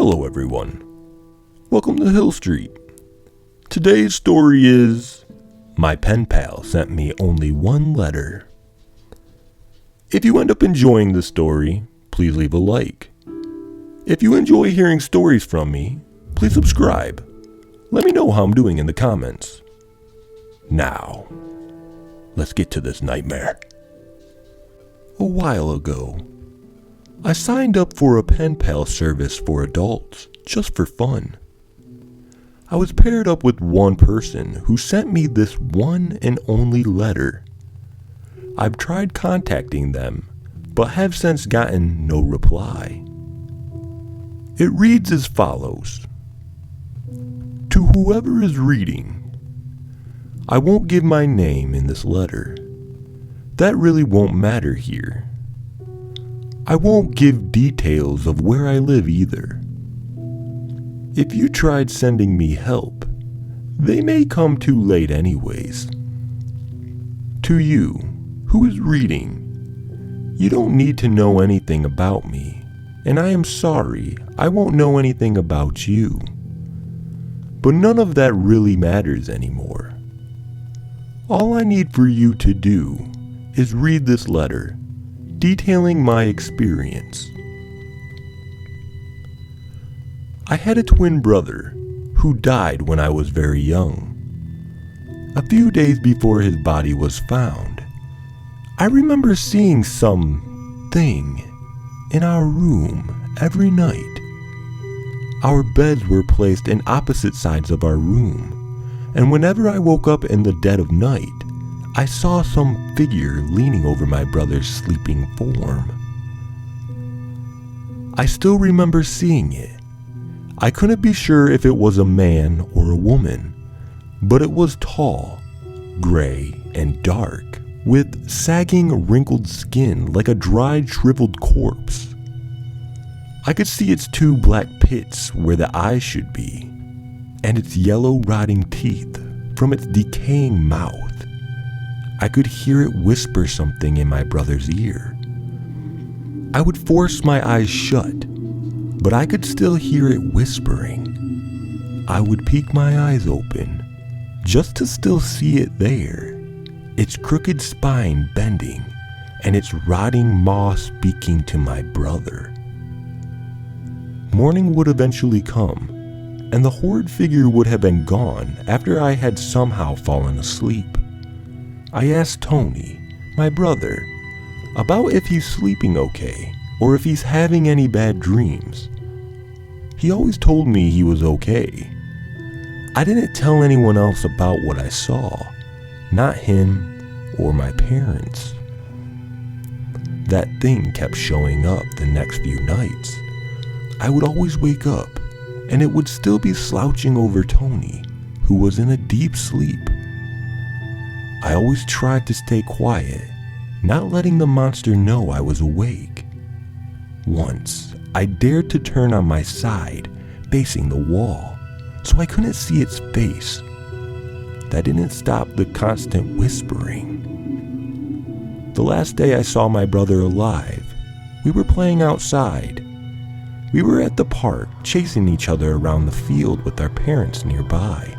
Hello everyone, welcome to Hill Street. Today's story is, my pen pal sent me only one letter. If you end up enjoying this story, please leave a like. If you enjoy hearing stories from me, please subscribe. Let me know how I'm doing in the comments. Now, let's get to this nightmare. A while ago, I signed up for a pen pal service for adults, just for fun. I was paired up with one person who sent me this one and only letter. I've tried contacting them, but have since gotten no reply. It reads as follows. To whoever is reading, I won't give my name in this letter. That really won't matter here. I won't give details of where I live either. If you tried sending me help, they may come too late anyways. To you, who is reading, you don't need to know anything about me, and I am sorry I won't know anything about you. But none of that really matters anymore. All I need for you to do is read this letter, detailing my experience. I had a twin brother who died when I was very young. A few days before his body was found, I remember seeing something in our room every night. Our beds were placed in opposite sides of our room, and whenever I woke up in the dead of night, I saw some figure leaning over my brother's sleeping form. I still remember seeing it. I couldn't be sure if it was a man or a woman, but it was tall, gray, and dark, with sagging, wrinkled skin like a dried, shriveled corpse. I could see its two black pits where the eyes should be, and its yellow, rotting teeth from its decaying mouth. I could hear it whisper something in my brother's ear. I would force my eyes shut, but I could still hear it whispering. I would peek my eyes open, just to still see it there, its crooked spine bending, and its rotting maw speaking to my brother. Morning would eventually come, and the horrid figure would have been gone after I had somehow fallen asleep. I asked Tony, my brother, about if he's sleeping okay or if he's having any bad dreams. He always told me he was okay. I didn't tell anyone else about what I saw, not him or my parents. That thing kept showing up the next few nights. I would always wake up and it would still be slouching over Tony, who was in a deep sleep. I always tried to stay quiet, not letting the monster know I was awake. Once, I dared to turn on my side, facing the wall, so I couldn't see its face. That didn't stop the constant whispering. The last day I saw my brother alive, we were playing outside. We were at the park, chasing each other around the field with our parents nearby.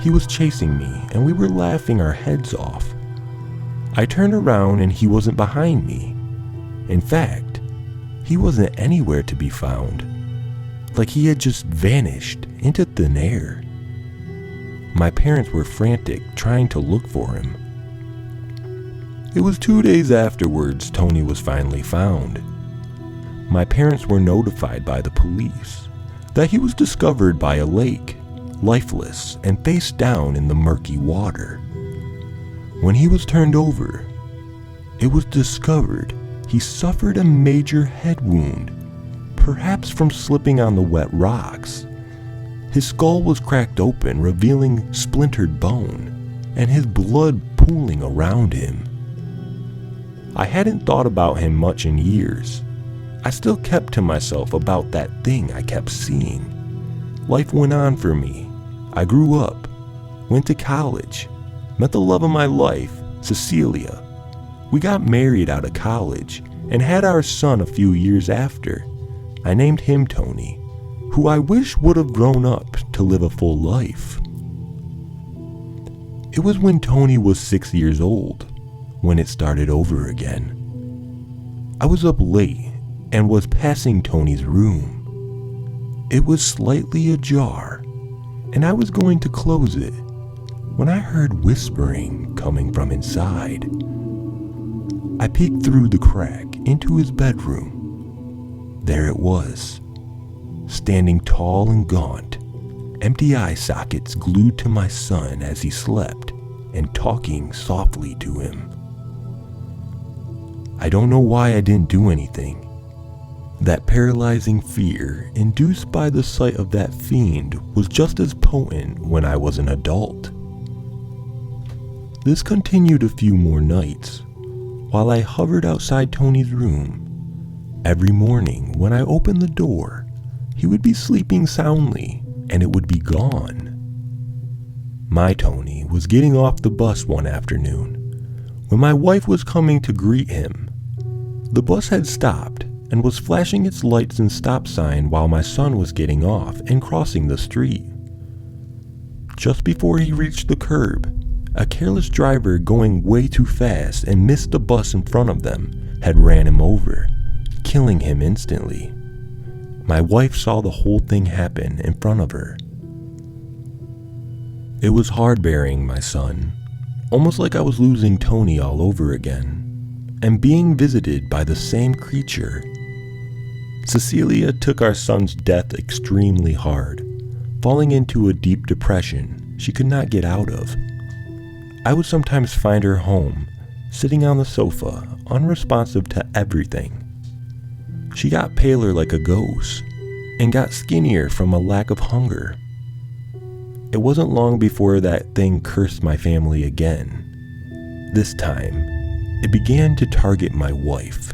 He was chasing me, and we were laughing our heads off. I turned around and he wasn't behind me. In fact, he wasn't anywhere to be found, like he had just vanished into thin air. My parents were frantic, trying to look for him. It was 2 days afterwards Tony was finally found. My parents were notified by the police that he was discovered by a lake, lifeless and face down in the murky water. When he was turned over, it was discovered he suffered a major head wound, perhaps from slipping on the wet rocks. His skull was cracked open, revealing splintered bone, and his blood pooling around him. I hadn't thought about him much in years. I still kept to myself about that thing I kept seeing. Life went on for me. I grew up, went to college, met the love of my life, Cecilia. We got married out of college and had our son a few years after. I named him Tony, who I wish would have grown up to live a full life. It was when Tony was 6 years old when it started over again. I was up late and was passing Tony's room. It was slightly ajar, and I was going to close it when I heard whispering coming from inside. I peeked through the crack into his bedroom. There it was, standing tall and gaunt, empty eye sockets glued to my son as he slept, and talking softly to him. I don't know why I didn't do anything. That paralyzing fear induced by the sight of that fiend was just as potent when I was an adult. This continued a few more nights, while I hovered outside Tony's room. Every morning when I opened the door, he would be sleeping soundly, and it would be gone. My Tony was getting off the bus one afternoon when my wife was coming to greet him. The bus had stopped and was flashing its lights and stop sign while my son was getting off and crossing the street. Just before he reached the curb, a careless driver going way too fast and missed the bus in front of them had ran him over, killing him instantly. My wife saw the whole thing happen in front of her. It was hard burying my son, almost like I was losing Tony all over again, and being visited by the same creature. Cecilia took our son's death extremely hard, falling into a deep depression she could not get out of. I would sometimes find her home, sitting on the sofa, unresponsive to everything. She got paler like a ghost, and got skinnier from a lack of hunger. It wasn't long before that thing cursed my family again. This time, it began to target my wife.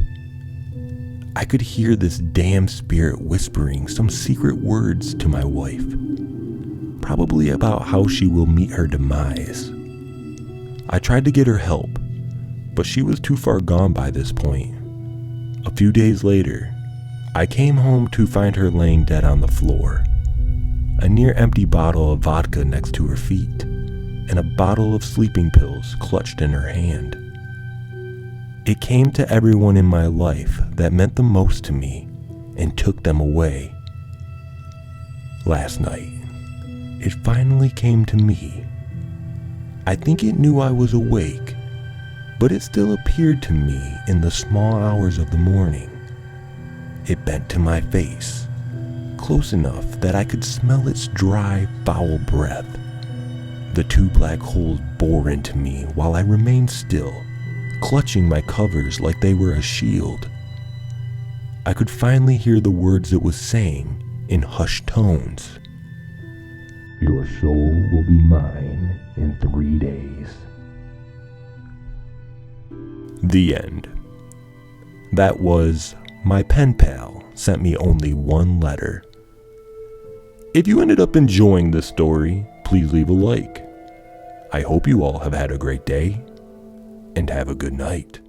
I could hear this damn spirit whispering some secret words to my wife, probably about how she will meet her demise. I tried to get her help, but she was too far gone by this point. A few days later, I came home to find her laying dead on the floor, a near-empty bottle of vodka next to her feet, and a bottle of sleeping pills clutched in her hand. It came to everyone in my life that meant the most to me and took them away. Last night, it finally came to me. I think it knew I was awake, but it still appeared to me in the small hours of the morning. It bent to my face, close enough that I could smell its dry, foul breath. The two black holes bore into me while I remained still, clutching my covers like they were a shield. I could finally hear the words it was saying in hushed tones. "Your soul will be mine in 3 days." The end. That was My Pen Pal Sent Me Only One Letter. If you ended up enjoying this story, please leave a like. I hope you all have had a great day, and have a good night.